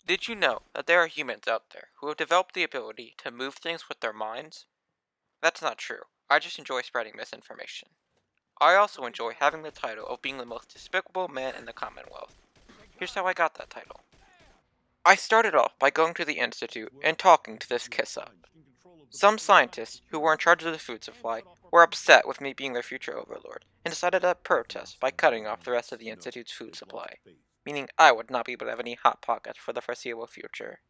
Did you know that there are humans out there who have developed the ability to move things with their minds? That's not true. I just enjoy spreading misinformation. I also enjoy having the title of being the most despicable man in the Commonwealth. Here's how I got that title. I started off by going to the Institute and talking to this kiss-up. Some scientists who were in charge of the food supply were upset with me being their future overlord and decided to protest by cutting off the rest of the Institute's food supply, meaning I would not be able to have any Hot Pockets for the foreseeable future.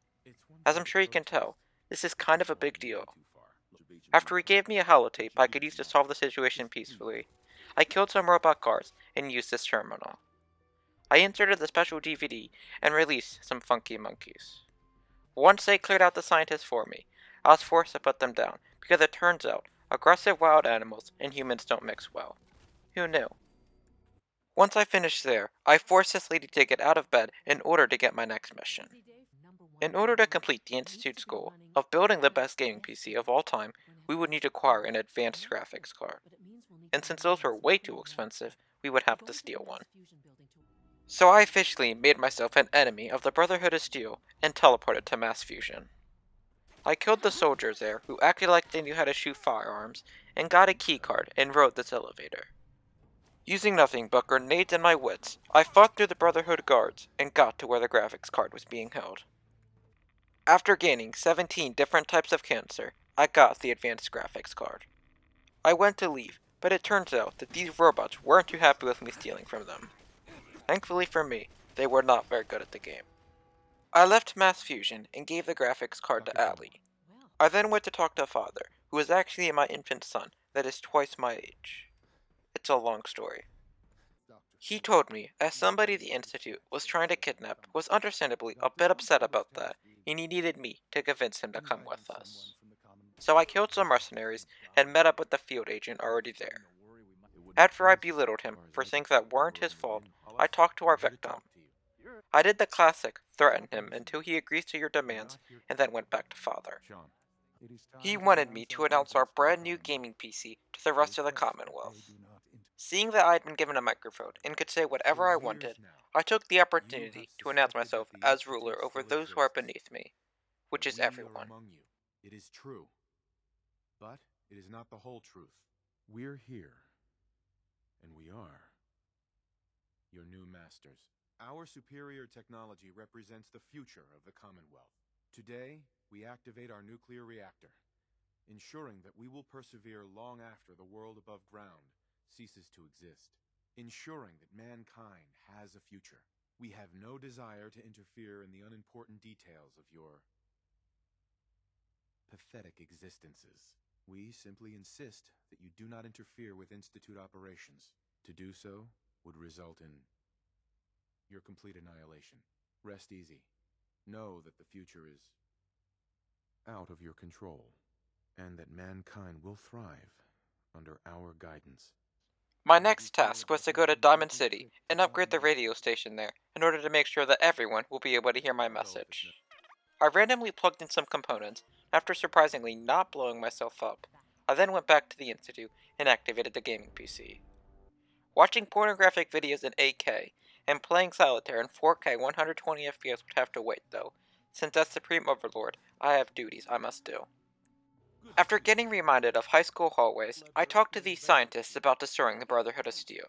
As I'm sure you can tell, this is kind of a big deal. After he gave me a holotape I could use to solve the situation peacefully, I killed some robot guards and used this terminal. I inserted the special DVD and released some funky monkeys. Once they cleared out the scientists for me, I was forced to put them down, because it turns out aggressive wild animals and humans don't mix well. Who knew? Once I finished there, I forced this lady to get out of bed in order to get my next mission. In order to complete the Institute's goal of building the best gaming PC of all time, we would need to acquire an advanced graphics card. And since those were way too expensive, we would have to steal one. So I officially made myself an enemy of the Brotherhood of Steel and teleported to Mass Fusion. I killed the soldiers there who acted like they knew how to shoot firearms and got a keycard and rode this elevator. Using nothing but grenades and my wits, I fought through the Brotherhood guards and got to where the graphics card was being held. After gaining 17 different types of cancer, I got the advanced graphics card. I went to leave, but it turns out that these robots weren't too happy with me stealing from them. Thankfully for me, they were not very good at the game. I left Mass Fusion and gave the graphics card to Allie. I then went to talk to Father, who is actually my infant son that is twice my age. It's a long story. He told me, as somebody the Institute was trying to kidnap was understandably a bit upset about that, and he needed me to convince him to come with us. So I killed some mercenaries and met up with the field agent already there. After I belittled him for things that weren't his fault, I talked to our victim. I did the classic, threaten him until he agrees to your demands, and then went back to Father. He wanted me to announce our brand new gaming PC to the rest of the Commonwealth. Seeing that I had been given a microphone and could say whatever I wanted, I took the opportunity to announce myself as ruler over those who are beneath me, which is everyone. It is true, but it is not the whole truth. We're here, and we are your new masters. Our superior technology represents the future of the Commonwealth. Today, we activate our nuclear reactor, ensuring that we will persevere long after the world above ground ceases to exist, ensuring that mankind has a future. We have no desire to interfere in the unimportant details of your pathetic existences. We simply insist that you do not interfere with Institute operations. To do so would result in your complete annihilation. Rest easy. Know that the future is out of your control, and that mankind will thrive under our guidance. My next task was to go to Diamond City and upgrade the radio station there in order to make sure that everyone will be able to hear my message. I randomly plugged in some components, after surprisingly not blowing myself up. I then went back to the Institute and activated the gaming PC. Watching pornographic videos in 8K and playing solitaire in 4K 120 FPS would have to wait though, since as Supreme Overlord, I have duties I must do. After getting reminded of high school hallways, I talked to these scientists about destroying the Brotherhood of Steel.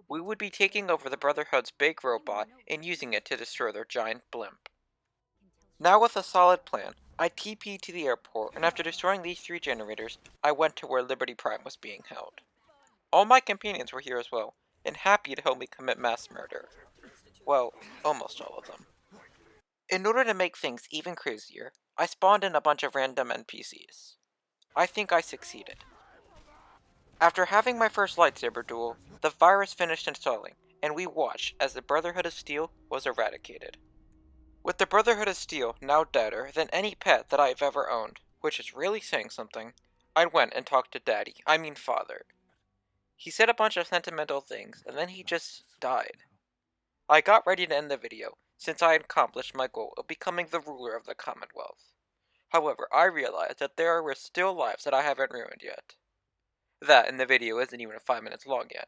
We would be taking over the Brotherhood's big robot and using it to destroy their giant blimp. Now with a solid plan, I TP'd to the airport, and after destroying these 3 generators, I went to where Liberty Prime was being held. All my companions were here as well, and happy to help me commit mass murder. Well, almost all of them. In order to make things even crazier, I spawned in a bunch of random NPCs. I think I succeeded. After having my first lightsaber duel, the virus finished installing, and we watched as the Brotherhood of Steel was eradicated. With the Brotherhood of Steel now deader than any pet that I've ever owned, which is really saying something, I went and talked to Father. He said a bunch of sentimental things, and then he just died. I got ready to end the video, since I had accomplished my goal of becoming the ruler of the Commonwealth. However, I realized that there were still lives that I haven't ruined yet. That and the video isn't even 5 minutes long yet.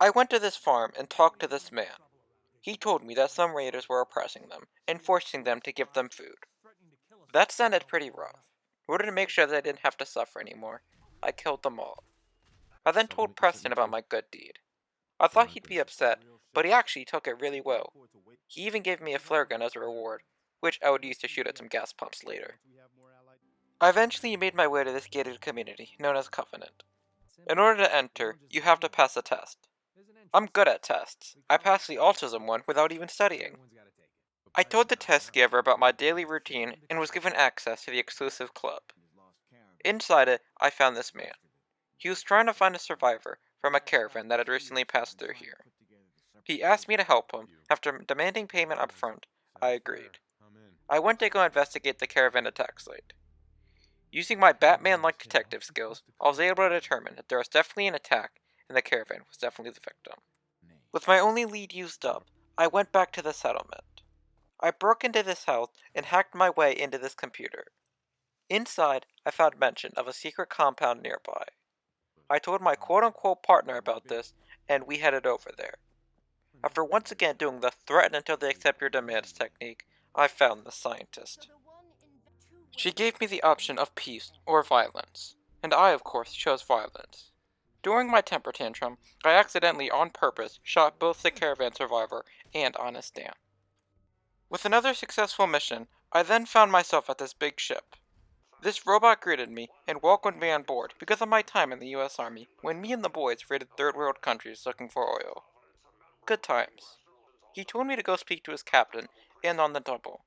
I went to this farm and talked to this man. He told me that some raiders were oppressing them and forcing them to give them food. That sounded pretty rough. In order to make sure they didn't have to suffer anymore, I killed them all. I then told Preston about my good deed. I thought he'd be upset, but he actually took it really well. He even gave me a flare gun as a reward, which I would use to shoot at some gas pumps later. I eventually made my way to this gated community, known as Covenant. In order to enter, you have to pass a test. I'm good at tests. I passed the autism one without even studying. I told the test giver about my daily routine and was given access to the exclusive club. Inside it, I found this man. He was trying to find a survivor from a caravan that had recently passed through here. He asked me to help him. After demanding payment up front, I agreed. I went to go investigate the caravan attack site. Using my Batman-like detective skills, I was able to determine that there was definitely an attack and the caravan was definitely the victim. With my only lead used up, I went back to the settlement. I broke into this house and hacked my way into this computer. Inside, I found mention of a secret compound nearby. I told my quote-unquote partner about this, and we headed over there. After once again doing the threaten until they accept your demands technique, I found the scientist. She gave me the option of peace or violence, and I of course chose violence. During my temper tantrum, I accidentally on purpose shot both the caravan survivor and Honest Dan. With another successful mission, I then found myself at this big ship. This robot greeted me and welcomed me on board because of my time in the US Army when me and the boys raided third world countries looking for oil. Good times. He told me to go speak to his captain and on the double.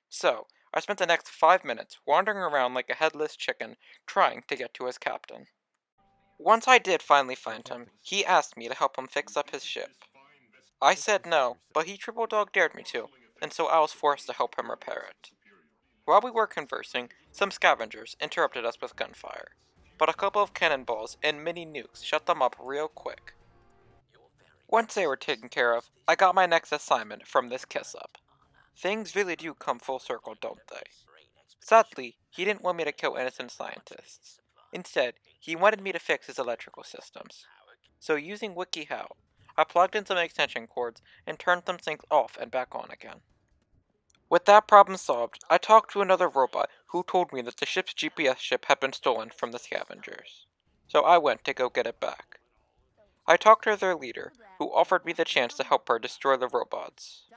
So, I spent the next 5 minutes wandering around like a headless chicken trying to get to his captain. Once I did finally find him, he asked me to help him fix up his ship. I said no, but he triple dog dared me to, and so I was forced to help him repair it. While we were conversing, some scavengers interrupted us with gunfire, but a couple of cannonballs and mini nukes shut them up real quick. Once they were taken care of, I got my next assignment from this kiss-up. Things really do come full circle, don't they? Sadly, he didn't want me to kill innocent scientists. Instead, he wanted me to fix his electrical systems. So using WikiHow, I plugged in some extension cords and turned some things off and back on again. With that problem solved, I talked to another robot who told me that the ship's GPS chip had been stolen from the scavengers. So I went to go get it back. I talked to their leader, who offered me the chance to help her destroy the robots.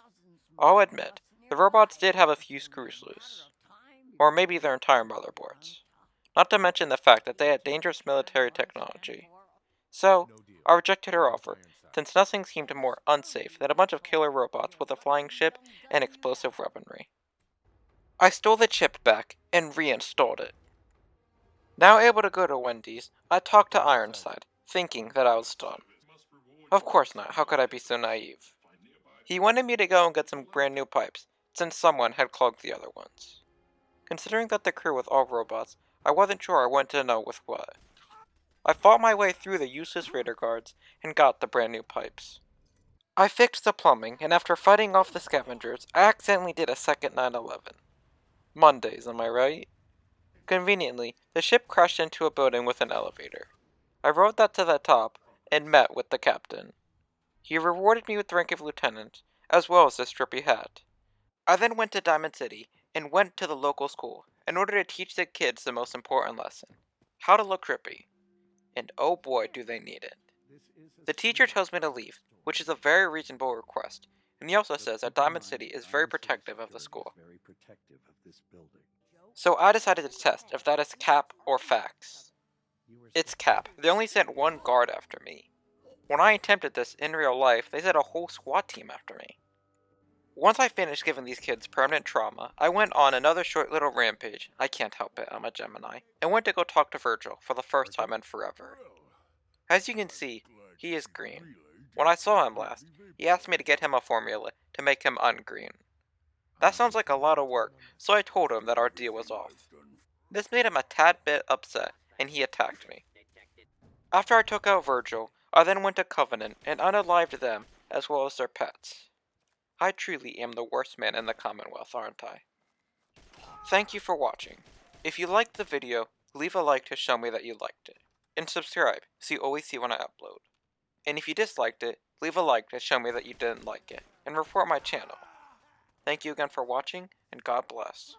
I'll admit, the robots did have a few screws loose. Or maybe their entire motherboards. Not to mention the fact that they had dangerous military technology. So, I rejected her offer, since nothing seemed more unsafe than a bunch of killer robots with a flying ship and explosive weaponry. I stole the chip back and reinstalled it. Now able to go to Wendy's, I talked to Ironside, thinking that I was done. Of course not, how could I be so naive? He wanted me to go and get some brand new pipes, since someone had clogged the other ones. Considering that the crew was all robots, I wasn't sure I wanted to know with what. I fought my way through the useless raider guards and got the brand new pipes. I fixed the plumbing, and after fighting off the scavengers, I accidentally did a second 9/11. Mondays, am I right? Conveniently, the ship crashed into a building with an elevator. I rode that to the top and met with the captain. He rewarded me with the rank of lieutenant, as well as this trippy hat. I then went to Diamond City and went to the local school in order to teach the kids the most important lesson: how to look trippy. And oh boy, do they need it. The teacher tells me to leave, which is a very reasonable request, and he also says that Diamond City is very protective of the school. So I decided to test if that is cap or facts. It's cap. They only sent one guard after me. When I attempted this in real life, they sent a whole SWAT team after me. Once I finished giving these kids permanent trauma, I went on another short little rampage, I can't help it, I'm a Gemini, and went to go talk to Virgil for the first time in forever. As you can see, he is green. When I saw him last, he asked me to get him a formula to make him ungreen. That sounds like a lot of work, so I told him that our deal was off. This made him a tad bit upset, and he attacked me. After I took out Virgil, I then went to Covenant and unalived them, as well as their pets. I truly am the worst man in the Commonwealth, aren't I? Thank you for watching. If you liked the video, leave a like to show me that you liked it. And subscribe, so you always see when I upload. And if you disliked it, Leave a like to show me that you didn't like it, and report my channel. Thank you again for watching, and God bless.